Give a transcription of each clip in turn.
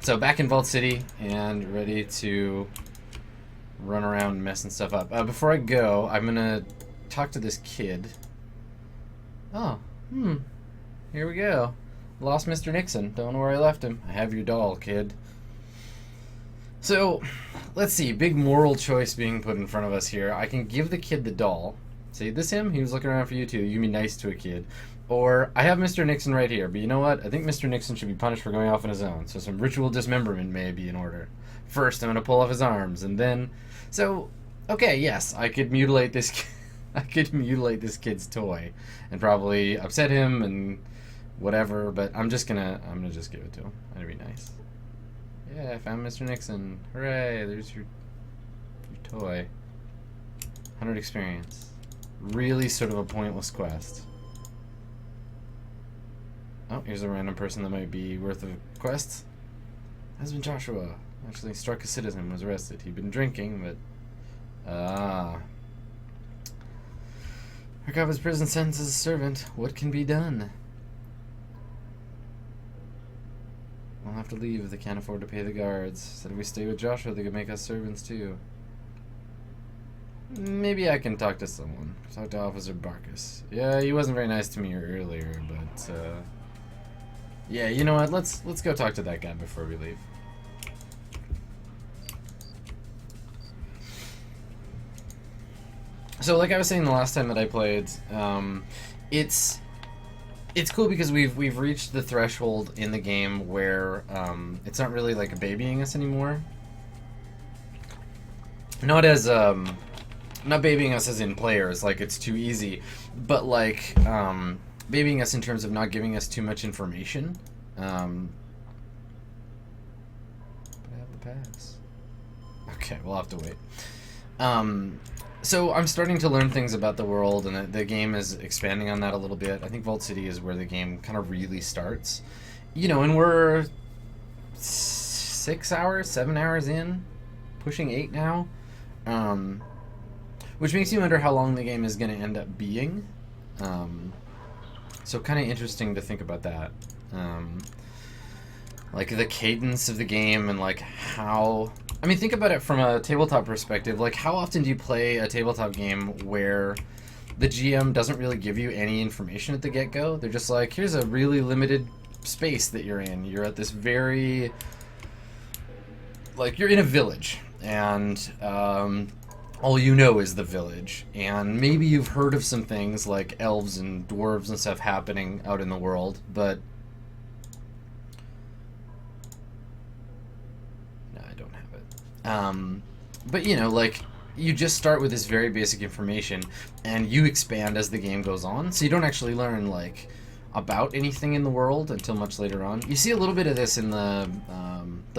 So back in Vault City and ready to run around messing stuff up. Before I go, I'm gonna talk to this kid. Oh, here we go. Lost Mr. Nixon. Don't know where I left him. I have your doll, kid. So, let's see. Big moral choice being put in front of us here. I can give the kid the doll. Say, this him? He was looking around for you too. You can be nice to a kid. Or, I have Mr. Nixon right here, but you know what? I think Mr. Nixon should be punished for going off on his own, so some ritual dismemberment may be in order. First, I'm going to pull off his arms, and then... So, okay, yes, I could mutilate this I could mutilate this kid's toy and probably upset him and whatever, but I'm just gonna just give it to him. That'd be nice. Yeah, I found Mr. Nixon. Hooray, there's your toy. 100 experience. Really sort of a pointless quest. Oh, here's a random person that might be worth a quest. Husband Joshua actually struck a citizen, was arrested. He'd been drinking, but... Recover his prison sentence as a servant. What can be done? We'll have to leave if they can't afford to pay the guards. Said if we stay with Joshua, they could make us servants too. Maybe I can talk to someone. Talk to Officer Barkus. Yeah, he wasn't very nice to me earlier, but yeah, you know what? Let's go talk to that guy before we leave. So, like I was saying the last time that I played, it's cool because we've reached the threshold in the game where it's not really like babying us anymore. Not as not babying us as in players, like it's too easy, but like babying us in terms of not giving us too much information. But I have the pass. Okay, we'll have to wait. So I'm starting to learn things about the world, and the game is expanding on that a little bit. I think Vault City is where the game kind of really starts. You know, and we're 6 hours, 7 hours in, pushing 8 now, which makes you wonder how long the game is going to end up being. So kind of interesting to think about that. Like the cadence of the game and like how... I mean, think about it from a tabletop perspective. Like, how often do you play a tabletop game where the GM doesn't really give you any information at the get-go? They're just like, here's a really limited space that you're in. You're at this very... Like, you're in a village, and all you know is the village. And maybe you've heard of some things like elves and dwarves and stuff happening out in the world, but... But you know, like, you just start with this very basic information, and you expand as the game goes on, so you don't actually learn, like, about anything in the world until much later on. You see a little bit of this in the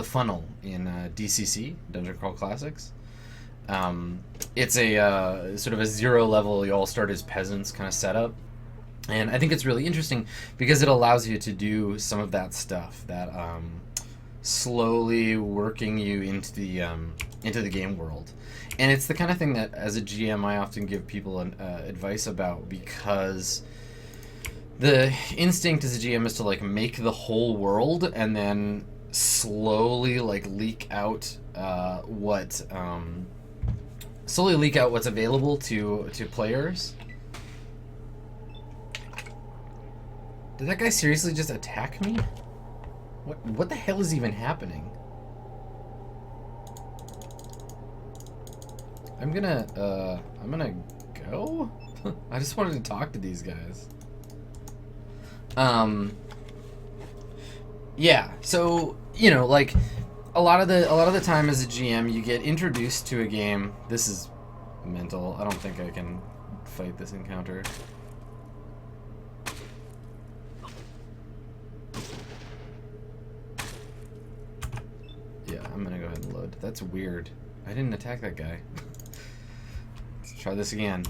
funnel in DCC, Dungeon Crawl Classics. It's a sort of a zero level, you all start as peasants kind of setup, and I think it's really interesting because it allows you to do some of that stuff, that, slowly working you into the game world. And it's the kind of thing that as a GM I often give people advice about, because the instinct as a GM is to like make the whole world and then slowly like leak out what's available to players. Did that guy seriously just attack me? What the hell is even happening? I'm gonna go? I just wanted to talk to these guys. Yeah, so, you know, like, a lot of the time as a GM, you get introduced to a game. This is mental. I don't think I can fight this encounter. Yeah, I'm gonna go ahead and load. That's weird. I didn't attack that guy. Let's try this again.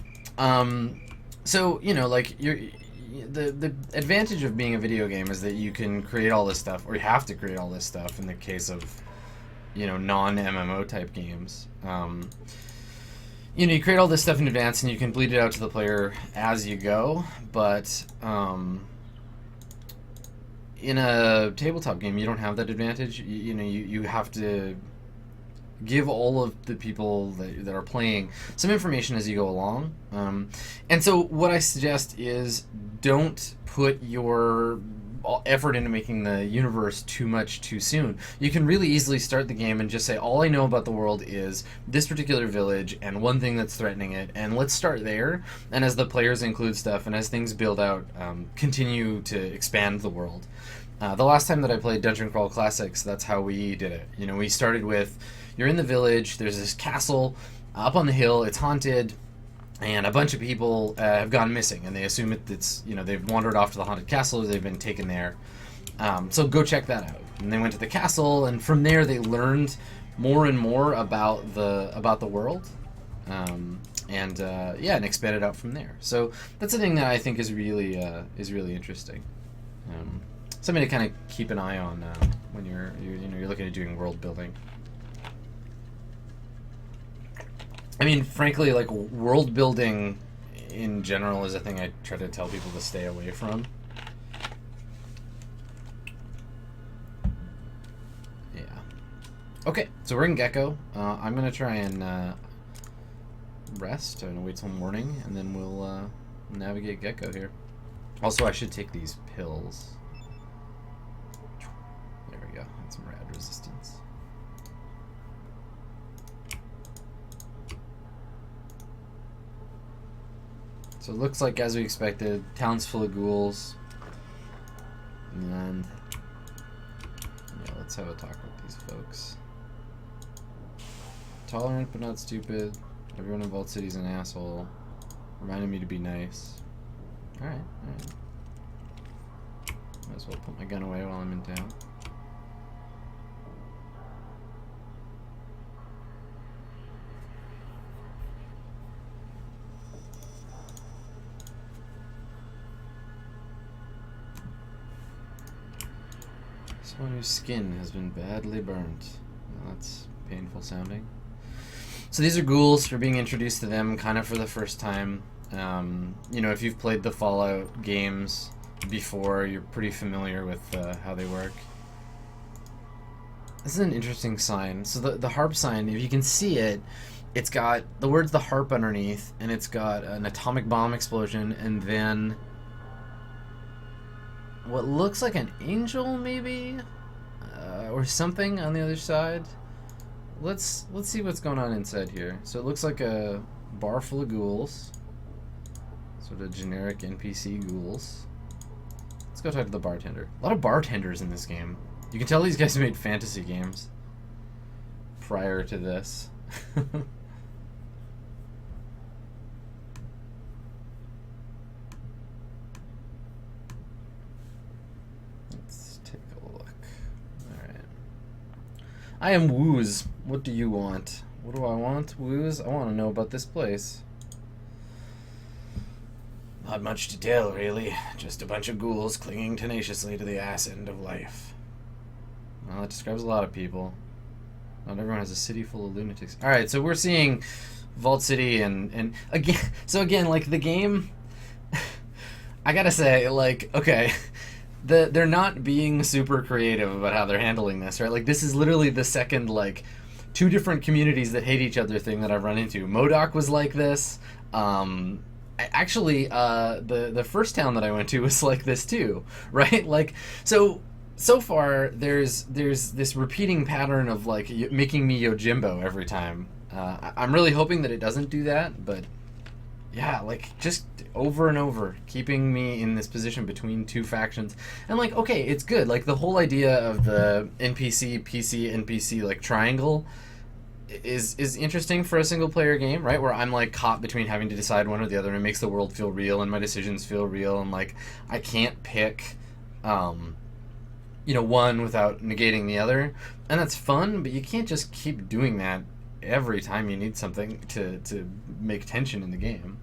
So, you know, like, the advantage of being a video game is that you can create all this stuff, or you have to create all this stuff in the case of, you know, non-MMO type games. You know, you create all this stuff in advance and you can bleed it out to the player as you go, but in a tabletop game, you don't have that advantage. You have to give all of the people that are playing some information as you go along. And so what I suggest is don't put your effort into making the universe too much too soon. You can really easily start the game and just say, all I know about the world is this particular village and one thing that's threatening it, and let's start there. And as the players include stuff and as things build out, continue to expand the world. The last time that I played Dungeon Crawl Classics, that's how we did it. We started with, you're in the village, there's this castle up on the hill, it's haunted, and a bunch of people have gone missing, and they assume it's they've wandered off to the haunted castle, or they've been taken there. So go check that out. And they went to the castle, and from there they learned more and more about the world, and expanded out from there. So that's the thing that I think is really interesting. Something to kind of keep an eye on when you're looking at doing world building. I mean, frankly, like, world building in general is a thing I try to tell people to stay away from. Yeah. Okay, so we're in Gecko. I'm gonna try and rest and wait till morning, and then we'll navigate Gecko here. Also, I should take these pills. There we go. That's some rad resistance. So it looks like, as we expected, town's full of ghouls. And yeah, let's have a talk with these folks. Tolerant but not stupid. Everyone in Vault City's an asshole. Reminded me to be nice. Alright. Might as well put my gun away while I'm in town. Someone whose skin has been badly burnt. Well, that's painful sounding. So these are ghouls. We're being introduced to them kind of for the first time. If you've played the Fallout games before, you're pretty familiar with how they work. This is an interesting sign. So the harp sign, if you can see it, it's got the words "the harp" underneath, and it's got an atomic bomb explosion, and then what looks like an angel, maybe, or something on the other side. Let's see what's going on inside here. So it looks like a bar full of ghouls, sort of generic NPC ghouls. Let's go talk to the bartender. A lot of bartenders in this game. You can tell these guys made fantasy games prior to this. I am Wooz. What do you want? What do I want, Wooz? I want to know about this place. Not much to tell, really. Just a bunch of ghouls clinging tenaciously to the ass end of life. Well, that describes a lot of people. Not everyone has a city full of lunatics. Alright, so we're seeing Vault City and again, like, the game, I gotta say, like, okay, they're not being super creative about how they're handling this, right? Like, this is literally the second, like, two different communities that hate each other thing that I've run into. MODOK was like this. Actually, the first town that I went to was like this too, right? Like, so far there's this repeating pattern of, like, making me Yojimbo every time. I'm really hoping that it doesn't do that, but yeah, like, just over and over, keeping me in this position between two factions. And, like, okay, it's good. Like, the whole idea of the NPC, PC, NPC, like, triangle is interesting for a single player game, right? Where I'm, like, caught between having to decide one or the other, and it makes the world feel real, and my decisions feel real, and, like, I can't pick, one without negating the other. And that's fun, but you can't just keep doing that every time you need something to make tension in the game.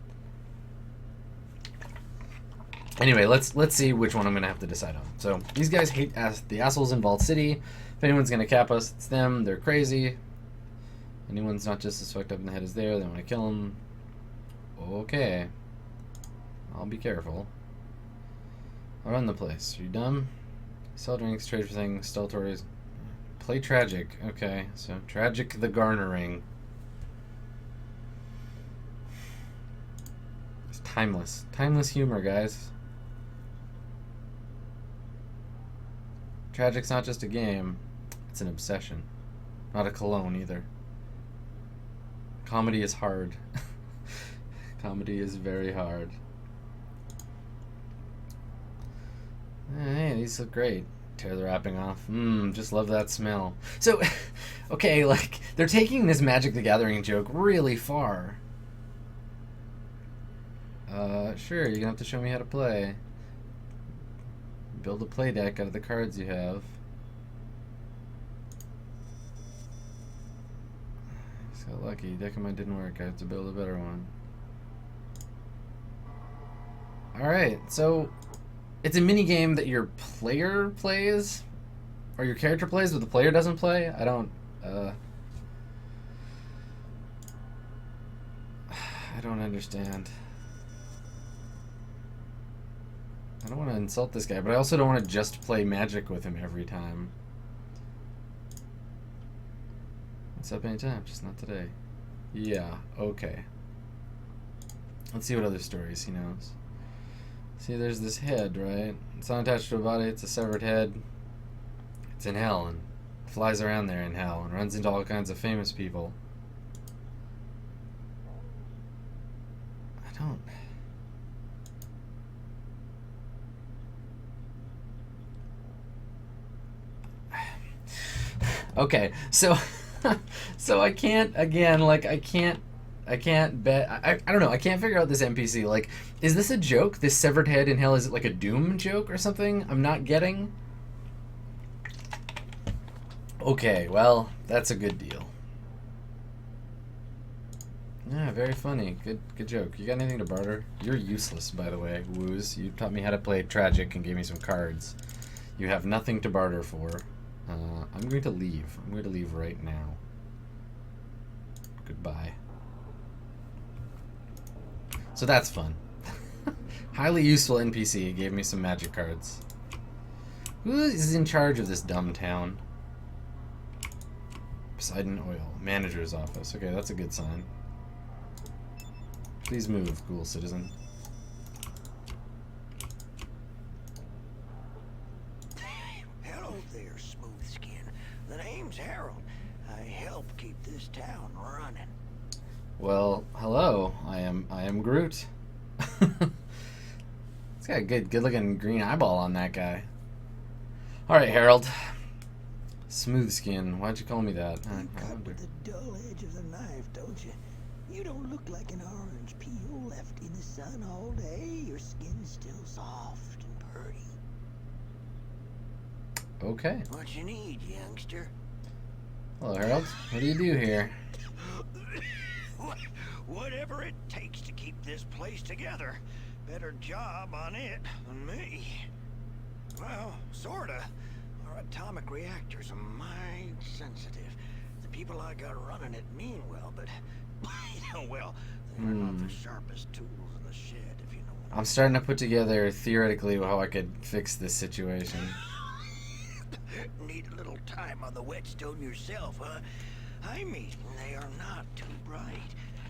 Anyway, let's see which one I'm gonna have to decide on. So these guys hate the assholes in Vault City. If anyone's gonna cap us, it's them. They're crazy. Anyone's not just as fucked up in the head as they want to kill them. Okay, I'll be careful. I'll run the place. Are you dumb? Sell drinks, trade for things, stall toys. Play tragic. Okay, so tragic the garnering. It's timeless. Timeless humor, guys. Tragic's not just a game, it's an obsession. Not a cologne either. Comedy is hard. Comedy is very hard. Hey, these look great. Tear the wrapping off. Just love that smell. So, okay, like, they're taking this Magic the Gathering joke really far. Sure, you're gonna have to show me how to play. Build a play deck out of the cards you have. Just got lucky. Deck of mine didn't work. I have to build a better one. Alright, so it's a mini game that your player plays, or your character plays, but the player doesn't play. I don't understand. I don't want to insult this guy, but I also don't want to just play Magic with him every time. What's up anytime? Just not today. Yeah, okay. Let's see what other stories he knows. See, there's this head, right? It's not attached to a body, it's a severed head. It's in hell, and flies around there in hell, and runs into all kinds of famous people. I don't... Okay, so... so I can't, again, like, I can't bet. I don't know. I can't figure out this NPC. Like, is this a joke? This severed head in hell, is it like a Doom joke or something? I'm not getting. Okay, well, that's a good deal. Yeah, very funny. Good joke. You got anything to barter? You're useless, by the way, Woos. You taught me how to play Tragic and gave me some cards. You have nothing to barter for. I'm going to leave. I'm going to leave right now. Goodbye. So that's fun. Highly useful NPC gave me some magic cards. Who is in charge of this dumb town? Poseidon Oil. Manager's office. Okay, that's a good sign. Please move, cool citizen. Hello there, smooth skin. The name's Harold. I help keep this town running. Well, hello. I am Groot. It's got a good looking green eyeball on that guy. Alright, Harold. Smooth skin. Why'd you call me that? You cut with the dull edge of the knife, don't you? You don't look like an orange peel left in the sun all day. Your skin's still soft and pretty. Okay. What you need, youngster? Hello, Harold. What do you do here? Whatever it takes to keep this place together. Better job on it than me. Well, sorta. Our atomic reactors are mighty sensitive. The people I got running it mean well, but well, they're not the sharpest tools in the shed, if you know what I'm starting to put together theoretically how I could fix this situation. Need a little time on the whetstone yourself, huh? I mean, they are not too bright.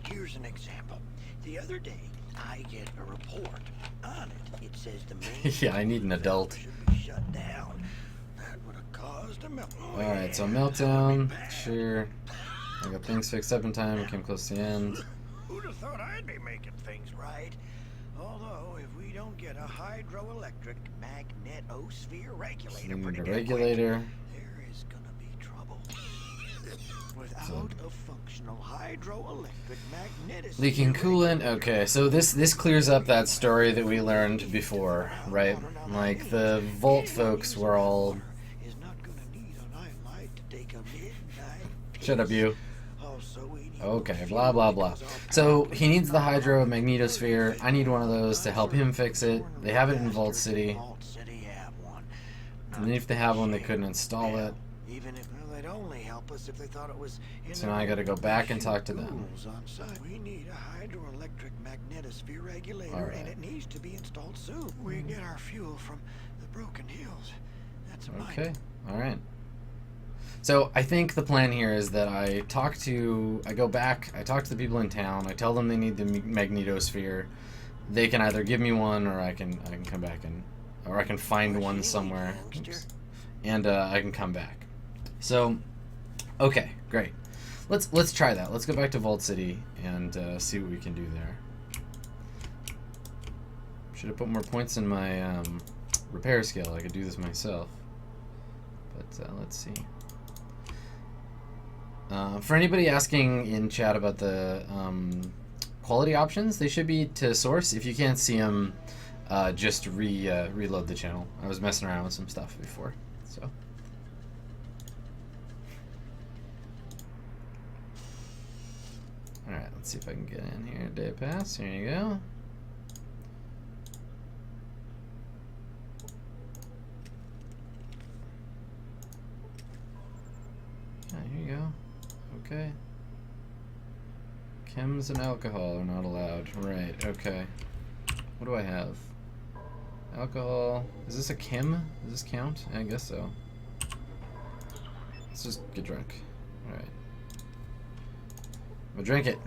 Here's an example. The other day, I get a report. On it, it says the main Yeah, I need an adult. should be shut down. That would have caused a meltdown. Alright, so meltdown. Sure. I got things fixed up in time. We came close to the end. Who'd have thought I'd be making things right? Although, if we don't get a hydroelectric magnetosphere regulator, We need pretty a damn regulator. quick, there is gonna be trouble. Without a functional hydroelectric magnetosphere Leaking coolant. Okay, so this clears up that story that we learned before, right? Like the Volt folks were all. is not gonna need a nightlight to take a midnight Shut up, you. Also, we need Okay, blah blah blah. So he needs the hydro magnetosphere. I need one of those to help him fix it. They have it in Vault City. Vault City have one. And if they have one, they couldn't install it. Even if they'd only help us if they thought it was in So their now I gotta go back and talk to them. rules on site. We need a hydroelectric magnetosphere regulator, All right. and it needs to be installed soon. We get our fuel from the Broken Hills. That's mine. Okay. All right. So I think the plan here is that I go back, I talk to the people in town, I tell them they need the magnetosphere. They can either give me one, or I can come back or I can find one somewhere. Oops. And I can come back. So, okay, great. Let's try that. Let's go back to Vault City and see what we can do there. Should have put more points in my repair skill. I could do this myself. But let's see. For anybody asking in chat about the quality options, they should be to source. If you can't see them, just reload the channel. I was messing around with some stuff before, so. All right, let's see if I can get in here. Day pass. Here you go. Yeah, here you go. Okay. Chems and alcohol are not allowed. Right, okay. What do I have? Alcohol. Is this a chem? Does this count? I guess so. Let's just get drunk. Alright. I'm gonna drink it.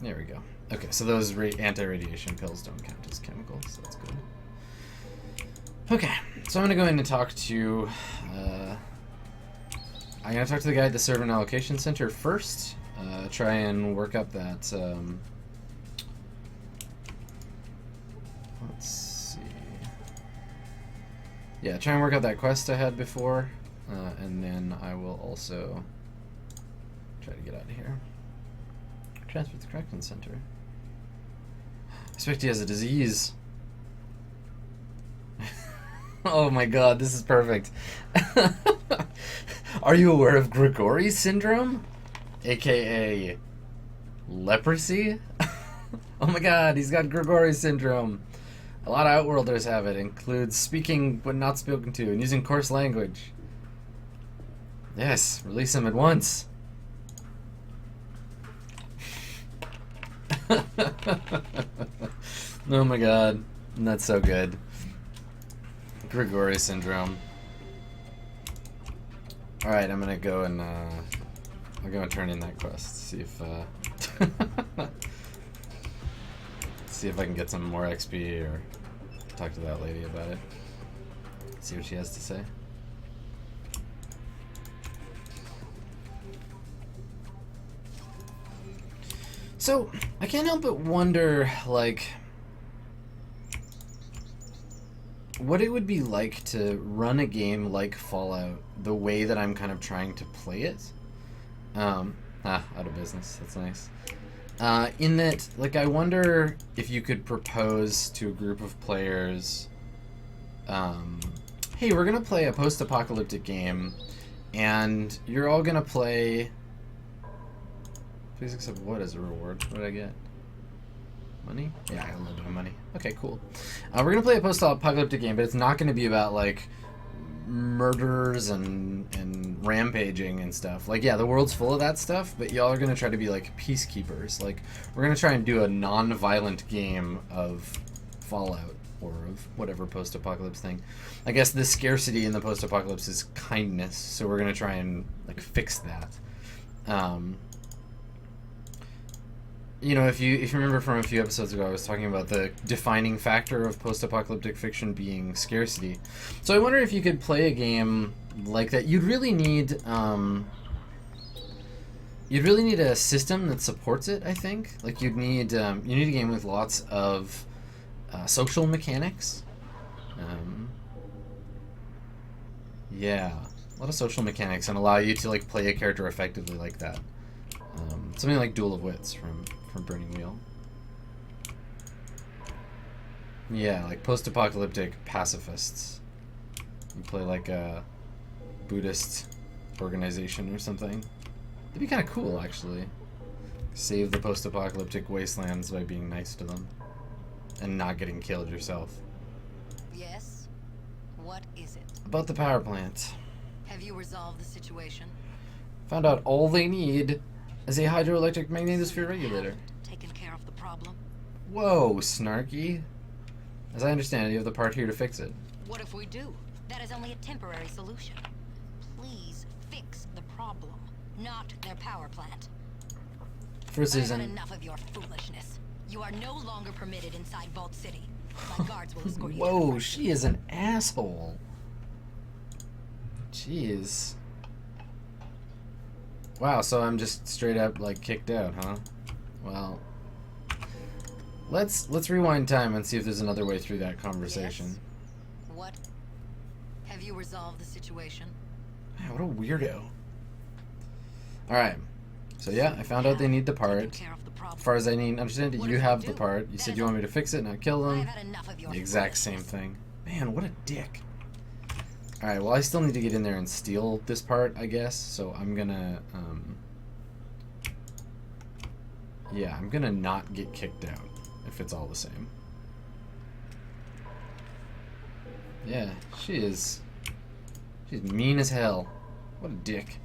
There we go. Okay, so those anti-radiation pills don't count as chemicals, so that's good. Okay, so I'm gonna go in and talk to I'm gonna talk to the guy at the Servant Allocation Center first. Try and work up that let's see. Yeah, try and work out that quest I had before. And then I will also try to get out of here. Transfer to the Correction Center. I suspect he has a disease. Oh my god, this is perfect. Are you aware of Grigori's syndrome? AKA leprosy? Oh my god, he's got Grigori's syndrome. A lot of Outworlders have it. Includes speaking but not spoken to and using coarse language. Yes, release him at once. Oh my god, that's so good. Grigori syndrome. Alright, I'm gonna go and I'll go and turn in that quest. See if see if I can get some more XP or talk to that lady about it. See what she has to say. So, I can't help but wonder, like, what it would be like to run a game like Fallout the way that I'm kind of trying to play it. Out of business. That's nice. In that, like, I wonder if you could propose to a group of players, hey, we're gonna play a post-apocalyptic game, and you're all gonna play... Please accept what as a reward? What did I get? Money? Yeah, I got a little bit of money. Okay, cool. We're gonna play a post-apocalyptic game, but it's not gonna be about, like, murders and rampaging and stuff. Like, yeah, the world's full of that stuff, but y'all are gonna try to be, like, peacekeepers. Like, we're gonna try and do a non-violent game of Fallout, or of whatever post-apocalypse thing. I guess the scarcity in the post-apocalypse is kindness, so we're gonna try and, like, fix that. You know, if you remember from a few episodes ago, I was talking about the defining factor of post-apocalyptic fiction being scarcity. So I wonder if you could play a game like that. You'd really need a system that supports it, I think. Like, you need a game with lots of social mechanics. Yeah, a lot of social mechanics, and allow you to, like, play a character effectively like that. Something like Duel of Wits from Burning Wheel. Yeah, like post-apocalyptic pacifists. You play like a Buddhist organization or something. It'd be kind of cool, actually. Save the post-apocalyptic wastelands by being nice to them. And not getting killed yourself. Yes? What is it? About the power plant. Have you resolved the situation? Found out all they need is a hydroelectric magnetosphere regulator. Taken care of the problem? Whoa, Snarky. As I understand it, you have the part here to fix it. What if we do? That is only a temporary solution. Please fix the problem, not their power plant. First I've season. had enough of your foolishness. You are no longer permitted inside Vault City. My guards will escort you. Whoa, she is an asshole. Jeez. Wow, so I'm just straight up like kicked out, huh? Well, let's rewind time and see if there's another way through that conversation. Yes. What? Have you resolved the situation? Man, what a weirdo. Alright. So yeah, I found out they need the part. As far as I understand it, you have the part. You said you want me to fix it, not kill them. The exact same thing. Man, what a dick. Alright, well I still need to get in there and steal this part, I guess. So I'm gonna, yeah, I'm gonna not get kicked out, if it's all the same. Yeah, she's mean as hell. What a dick.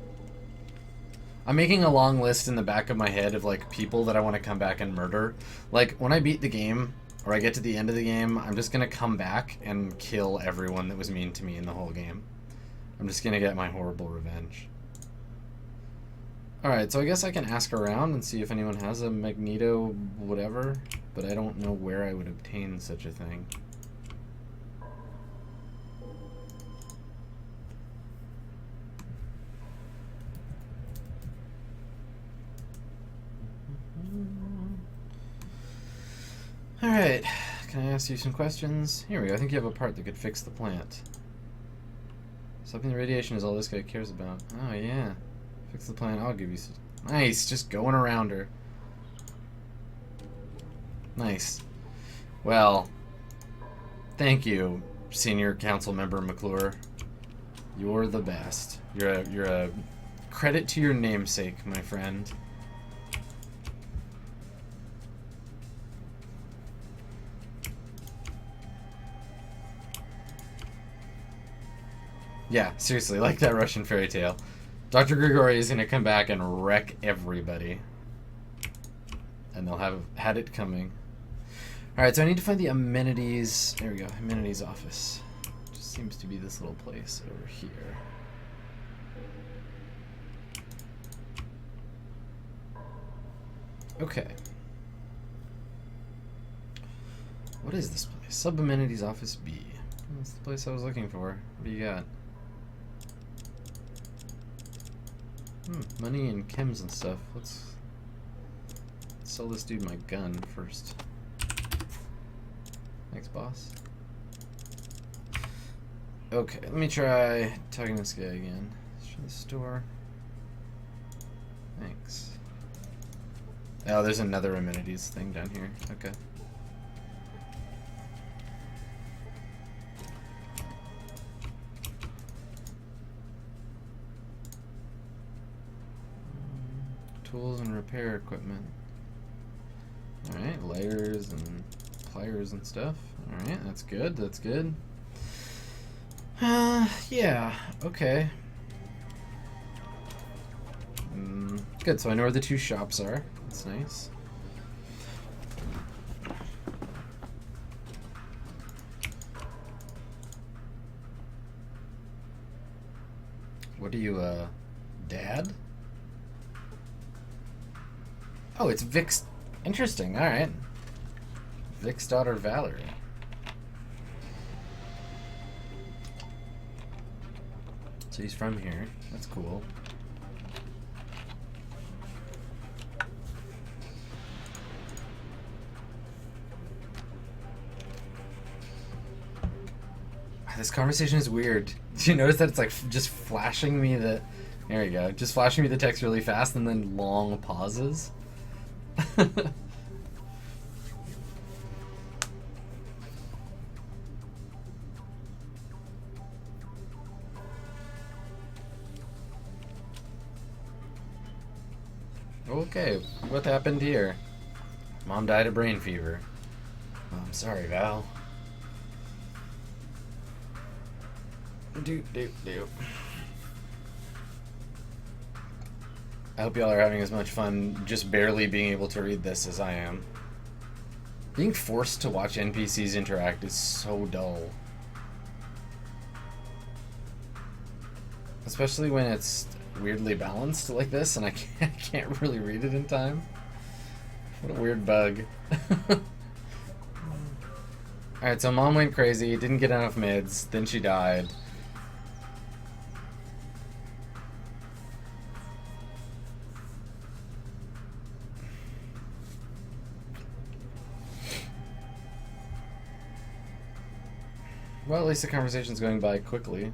I'm making a long list in the back of my head of like people that I want to come back and murder. Like when I beat the game or I get to the end of the game, I'm just gonna come back and kill everyone that was mean to me in the whole game. I'm just gonna get my horrible revenge. Alright, so I guess I can ask around and see if anyone has a Magneto whatever, but I don't know where I would obtain such a thing. Alright, can I ask you some questions? Here we go, I think you have a part that could fix the plant. Stopping the radiation is all this guy cares about. Oh yeah. Fix the plant, I'll give you some. Nice, just going around her. Nice. Well, thank you, Senior Council Member McClure. You're the best. You're a credit to your namesake, my friend. Yeah, seriously, like that Russian fairy tale. Dr. Grigori is going to come back and wreck everybody. And they'll have had it coming. Alright, so I need to find the amenities. There we go, amenities office. Just seems to be this little place over here. Okay. What is this place? Sub-amenities office B. That's the place I was looking for. What do you got? Money and chems and stuff. Let's sell this dude my gun first. Thanks, boss. Okay, let me try talking to this guy again. Let's try the store. Thanks. Oh, there's another amenities thing down here. Okay. Tools and repair equipment. Alright, layers and pliers and stuff. Alright, that's good, that's good. Yeah, okay. Good, so I know where the two shops are. That's nice. What are you, Dad? Oh, it's Vic's. Interesting, alright. Vic's daughter, Valerie. So he's from here. That's cool. This conversation is weird. Do you notice that it's like just flashing me the... There we go. Just flashing me the text really fast and then long pauses. Okay, what happened here? Mom died of brain fever. Oh, I'm sorry, Val. Doop. I hope y'all are having as much fun just barely being able to read this as I am. Being forced to watch NPCs interact is so dull. Especially when it's weirdly balanced like this and I can't really read it in time. What a weird bug. Alright, so Mom went crazy, didn't get enough mids, then she died. Well, at least the conversation's going by quickly.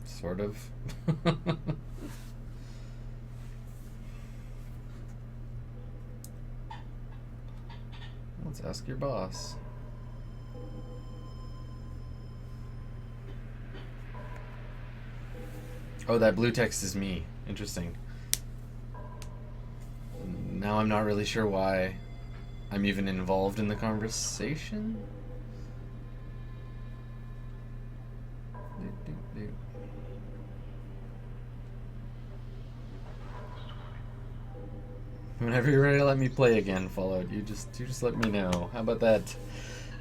Sort of. Let's ask your boss. Oh, that blue text is me. Interesting. Now I'm not really sure why I'm even involved in the conversation. Whenever you're ready to let me play again, Fallout, you just let me know. How about that?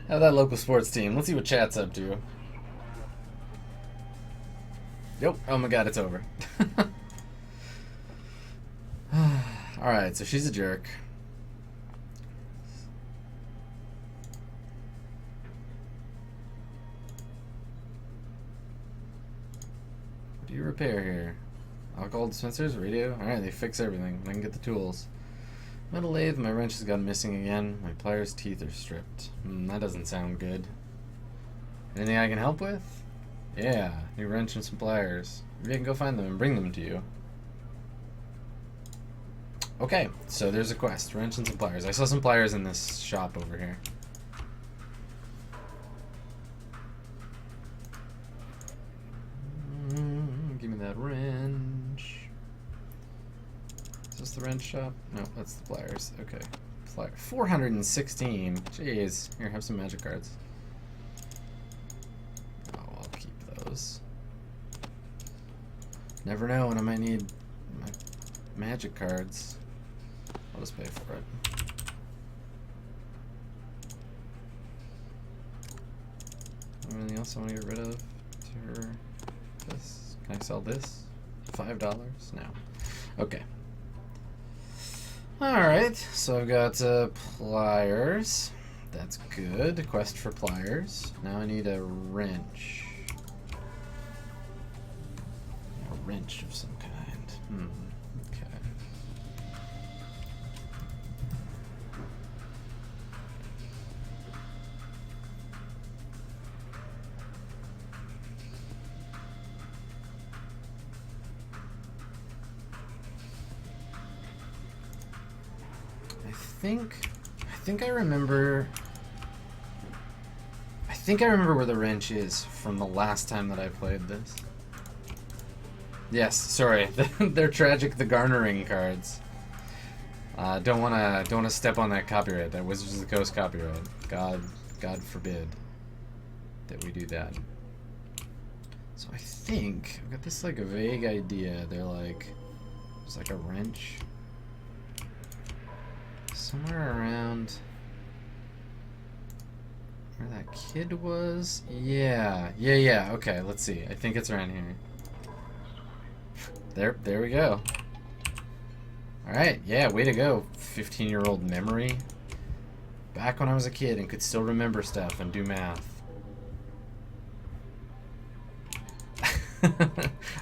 How about that local sports team? Let's see what chat's up to. Yep. Oh my god, it's over. Alright, so she's a jerk. What do you repair here? Alcohol dispensers, radio? Alright, they fix everything. I can get the tools. Metal lathe, my wrench has gone missing again. My pliers' teeth are stripped. That doesn't sound good. Anything I can help with? Yeah, new wrench and some pliers. Maybe I can go find them and bring them to you. Okay, so there's a quest. Wrench and some pliers. I saw some pliers in this shop over here. Give me that wrench. Is this the wrench shop? No, that's the pliers. Okay. 416. Jeez. Here, have some magic cards. Oh, I'll keep those. Never know when I might need my magic cards. I'll just pay for it. Anything else I want to get rid of? This. Can I sell this? $5? No. Okay. Alright, so I've got pliers. That's good. Quest for pliers. Now I need a wrench. A wrench of some kind. Okay. I think I remember where the wrench is from the last time that I played this. Yes, sorry. They're tragic the garnering cards. Don't wanna step on that copyright, that Wizards of the Coast copyright. God forbid that we do that. So I think I've got this like a vague idea. They're like there's like a wrench somewhere around where that kid was. Yeah. Okay, let's see. I think it's around here. There we go. Alright, yeah, way to go, 15-year-old memory. Back when I was a kid and could still remember stuff and do math.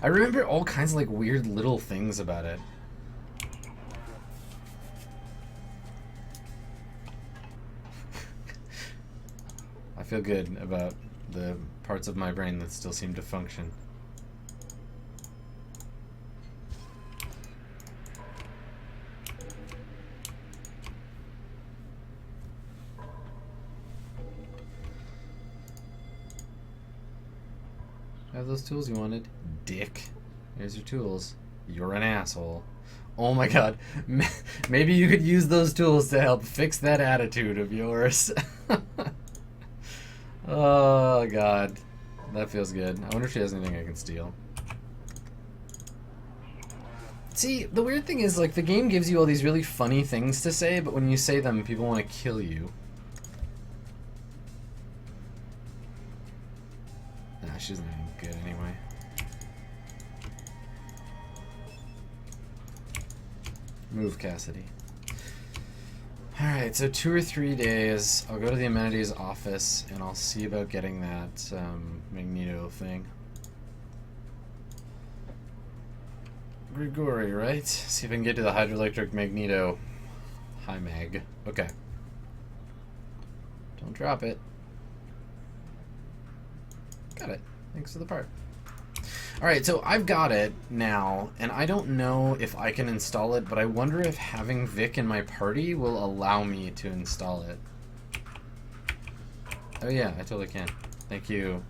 I remember all kinds of like weird little things about it. I feel good about the parts of my brain that still seem to function. Have those tools you wanted? Dick. Here's your tools. You're an asshole. Oh my god. Maybe you could use those tools to help fix that attitude of yours. Oh god. That feels good. I wonder if she has anything I can steal. See, the weird thing is, like, the game gives you all these really funny things to say, but when you say them, people want to kill you. Nah, she's not even good anyway. Move, Cassidy. Alright, so 2 or 3 days, I'll go to the amenities office, and I'll see about getting that Magneto thing. Grigori, right? See if I can get to the hydroelectric Magneto. Hi, Mag. Okay. Don't drop it. Got it. Thanks for the part. Alright, so I've got it now, and I don't know if I can install it, but I wonder if having Vic in my party will allow me to install it. Oh yeah, I totally can. Thank you.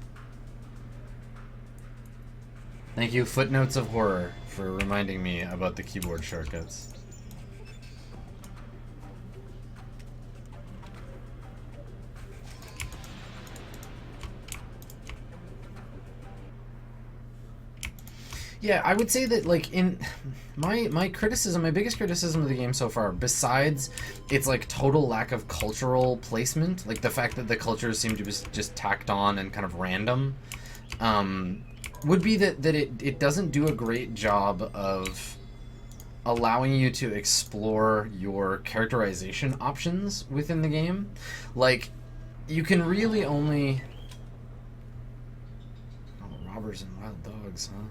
Thank you, Footnotes of Horror, for reminding me about the keyboard shortcuts. Yeah, I would say that, like, in my criticism, my biggest criticism of the game so far, besides its, like, total lack of cultural placement, like the fact that the cultures seem to be just tacked on and kind of random, would be that it doesn't do a great job of allowing you to explore your characterization options within the game. Like, you can really only... Oh, robbers and wild dogs, huh?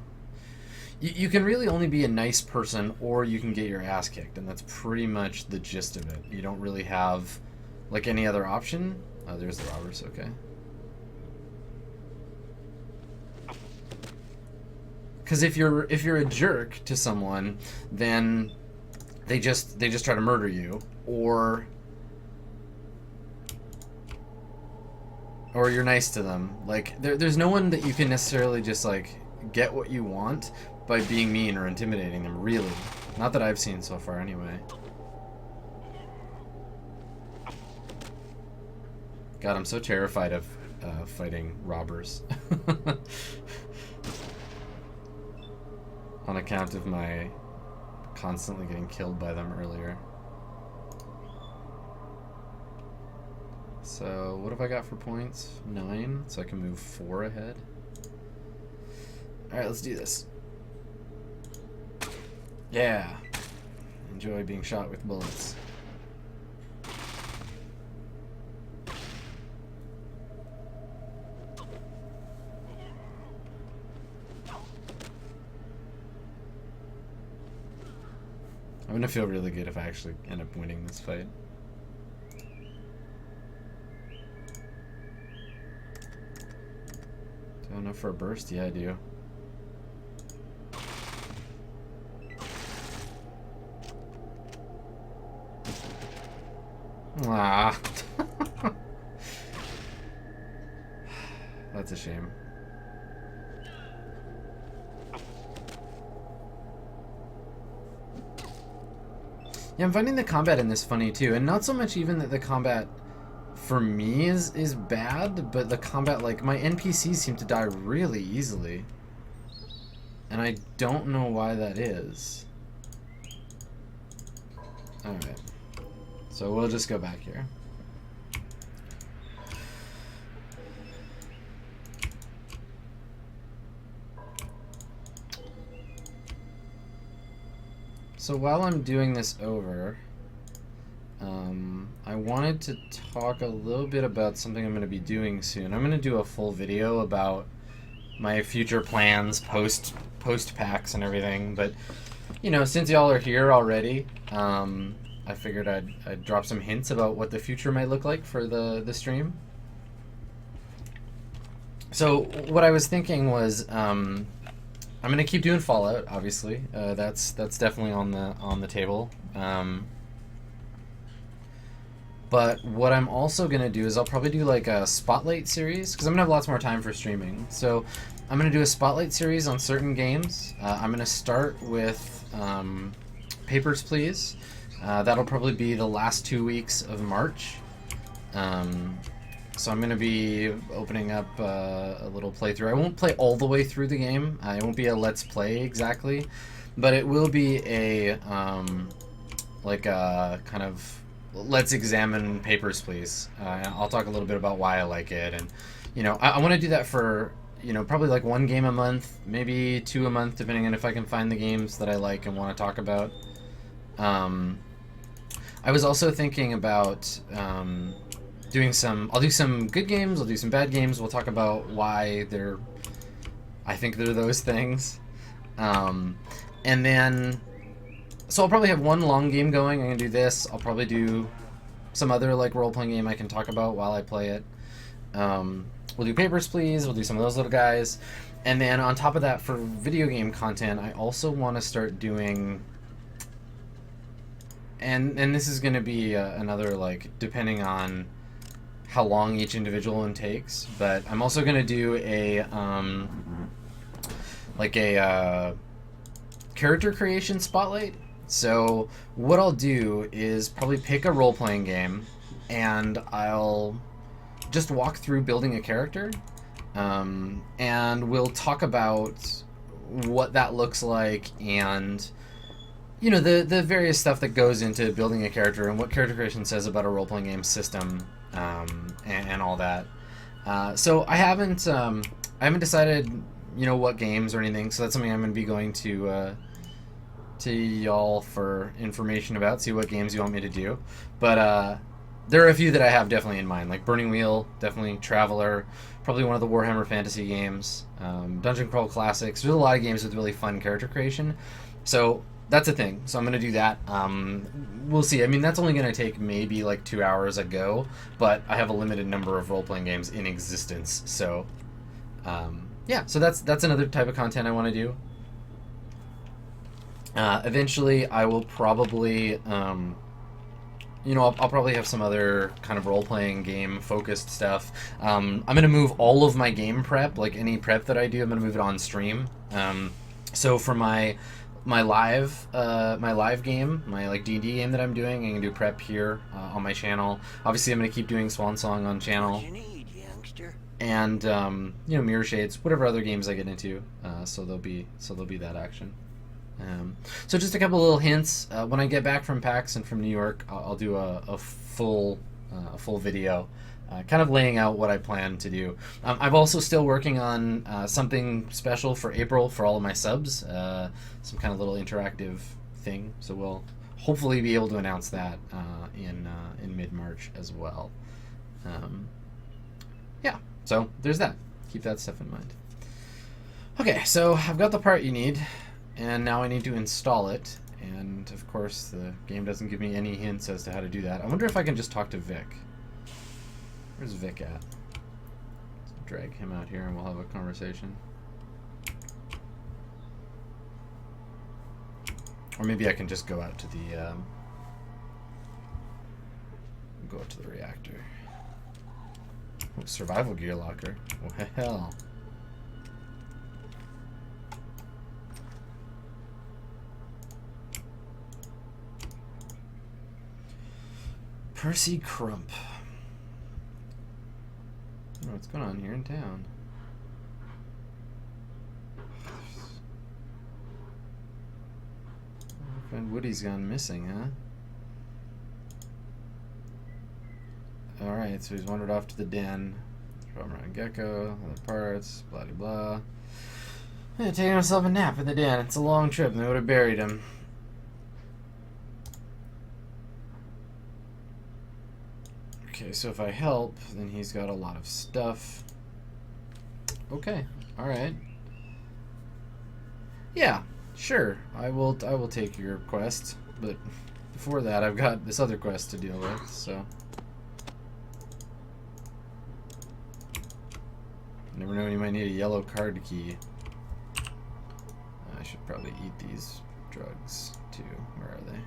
You can really only be a nice person, or you can get your ass kicked, and that's pretty much the gist of it. You don't really have, like, any other option. Oh, there's the robbers, okay. Because if you're a jerk to someone, then they just try to murder you, or you're nice to them. Like, there's no one that you can necessarily just, like, get what you want by being mean or intimidating them, really. Not that I've seen so far, anyway. God, I'm so terrified of fighting robbers. On account of my constantly getting killed by them earlier. So, what have I got for points? 9, so I can move 4 ahead. Alright, let's do this. Yeah. Enjoy being shot with bullets. I'm gonna feel really good if I actually end up winning this fight. Do I have enough for a burst? Yeah, I do. Ah. That's a shame. Yeah, I'm finding the combat in this funny too, and not so much even that the combat for me is bad, but the combat, like, my NPCs seem to die really easily, and I don't know why that is. Alright. So we'll just go back here. So while I'm doing this over, I wanted to talk a little bit about something I'm going to be doing soon. I'm going to do a full video about my future plans post packs and everything, but, you know, since y'all are here already, I figured I'd drop some hints about what the future might look like for the stream. So what I was thinking was, I'm gonna keep doing Fallout, obviously. That's definitely on the table. But what I'm also gonna do is I'll probably do like a spotlight series, because I'm gonna have lots more time for streaming. So I'm gonna do a spotlight series on certain games. I'm gonna start with Papers, Please. That'll probably be the last 2 weeks of March. So I'm going to be opening up a little playthrough. I won't play all the way through the game. It won't be a let's play exactly, but it will be a like a kind of let's examine Papers, Please. I'll talk a little bit about why I like it, and I want to do that for probably like one game a month, maybe 2 a month, depending on if I can find the games that I like and want to talk about. I was also thinking about I'll do some good games, I'll do some bad games. We'll talk about why I think they're those things. And then, so I'll probably have one long game going. I'm going to do this. I'll probably do some other like role-playing game I can talk about while I play it. We'll do Papers, Please. We'll do some of those little guys. And then on top of that, for video game content, I also want to start doing... And this is going to be another, like, depending on how long each individual one takes, but I'm also going to do a character creation spotlight. So what I'll do is probably pick a role-playing game, and I'll just walk through building a character, and we'll talk about what that looks like, and the various stuff that goes into building a character and what character creation says about a role-playing game system, and all that. So I haven't decided what games or anything, so that's something I'm going to be going to y'all for information about, see what games you want me to do. But there are a few that I have definitely in mind, like Burning Wheel, definitely Traveler, probably one of the Warhammer Fantasy games, Dungeon Crawl Classics. There's a lot of games with really fun character creation, so that's a thing. So I'm going to do that. We'll see. I mean, that's only going to take maybe like 2 hours a go, but I have a limited number of role-playing games in existence. So, yeah. So that's another type of content I want to do. Eventually, I will probably, I'll probably have some other kind of role-playing game-focused stuff. I'm going to move all of my game prep, like any prep that I do, I'm going to move it on stream. So for my live game, my like D&D game that I'm doing, I'm gonna do prep here on my channel. Obviously, I'm gonna keep doing Swan Song on channel, What you need, youngster? and Mirror Shades, whatever other games I get into. So there'll be that action. So just a couple little hints. When I get back from PAX and from New York, I'll do a full video. Kind of laying out what I plan to do. I'm also still working on something special for April for all of my subs, some kind of little interactive thing. So we'll hopefully be able to announce that in mid-March as well. Yeah, so there's that. Keep that stuff in mind. Okay, so I've got the part you need, and now I need to install it. And of course, the game doesn't give me any hints as to how to do that. I wonder if I can just talk to Vic. Where's Vic at? Let's drag him out here and we'll have a conversation. Or maybe I can just go out to the reactor. Oh, survival gear locker. Well. Percy Crump. Oh, what's going on here in town? My friend Woody's gone missing, huh? Alright, so he's wandered off to the den. From around Gecko, other parts, blah blah blah. Yeah, taking himself a nap in the den. It's a long trip and they would have buried him. Okay, so if I help, then he's got a lot of stuff. Okay, alright. Yeah, sure. I will take your quest, but before that I've got this other quest to deal with, so. Never know when you might need a yellow card key. I should probably eat these drugs too. Where are they?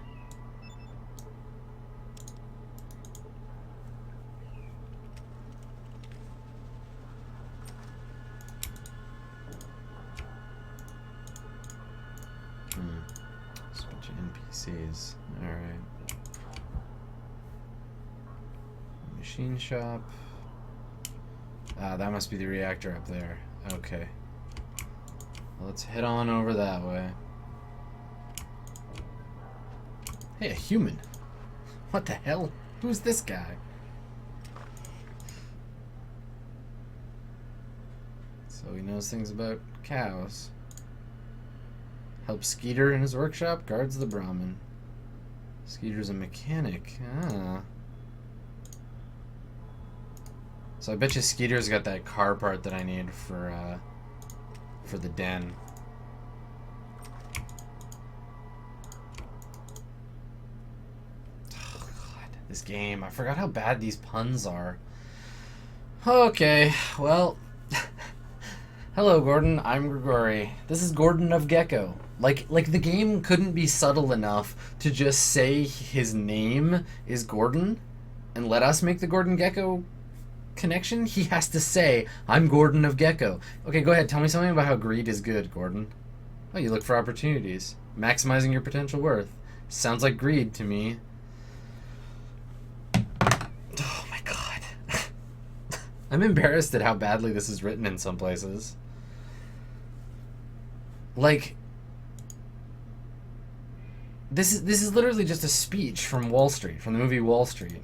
Just a bunch of NPCs. Alright. Machine shop. That must be the reactor up there. Okay. Well, let's head on over that way. Hey, a human. What the hell? Who's this guy? So he knows things about cows. Helps Skeeter in his workshop, guards the Brahmin. Skeeter's a mechanic. Ah. So I bet you Skeeter's got that car part that I need for the den. Oh god, this game. I forgot how bad these puns are. Okay, well... Hello, Gordon. I'm Grigori. This is Gordon of Gecko. Like the game couldn't be subtle enough to just say his name is Gordon and let us make the Gordon Gecko connection. He has to say, I'm Gordon of Gecko. Okay, go ahead. Tell me something about how greed is good, Gordon. Oh, you look for opportunities. Maximizing your potential worth. Sounds like greed to me. Oh my god. I'm embarrassed at how badly this is written in some places. Like, this is literally just a speech from Wall Street, from the movie Wall Street.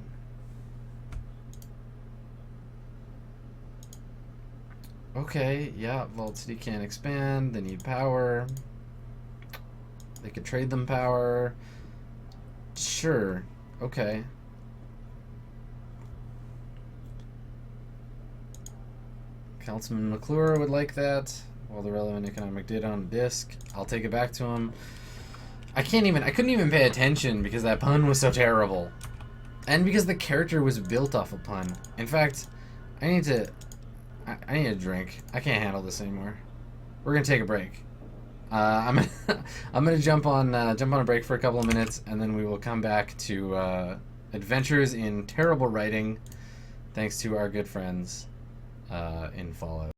Okay, yeah, Vault City can't expand. They need power. They could trade them power. Sure. Okay. Councilman McClure would like that. All the relevant economic data on a disk. I'll take it back to him. I couldn't even pay attention because that pun was so terrible. And because the character was built off a pun. In fact, I need a drink. I can't handle this anymore. We're gonna take a break. I'm gonna jump on a break for a couple of minutes, and then we will come back to adventures in terrible writing, thanks to our good friends in Fallout.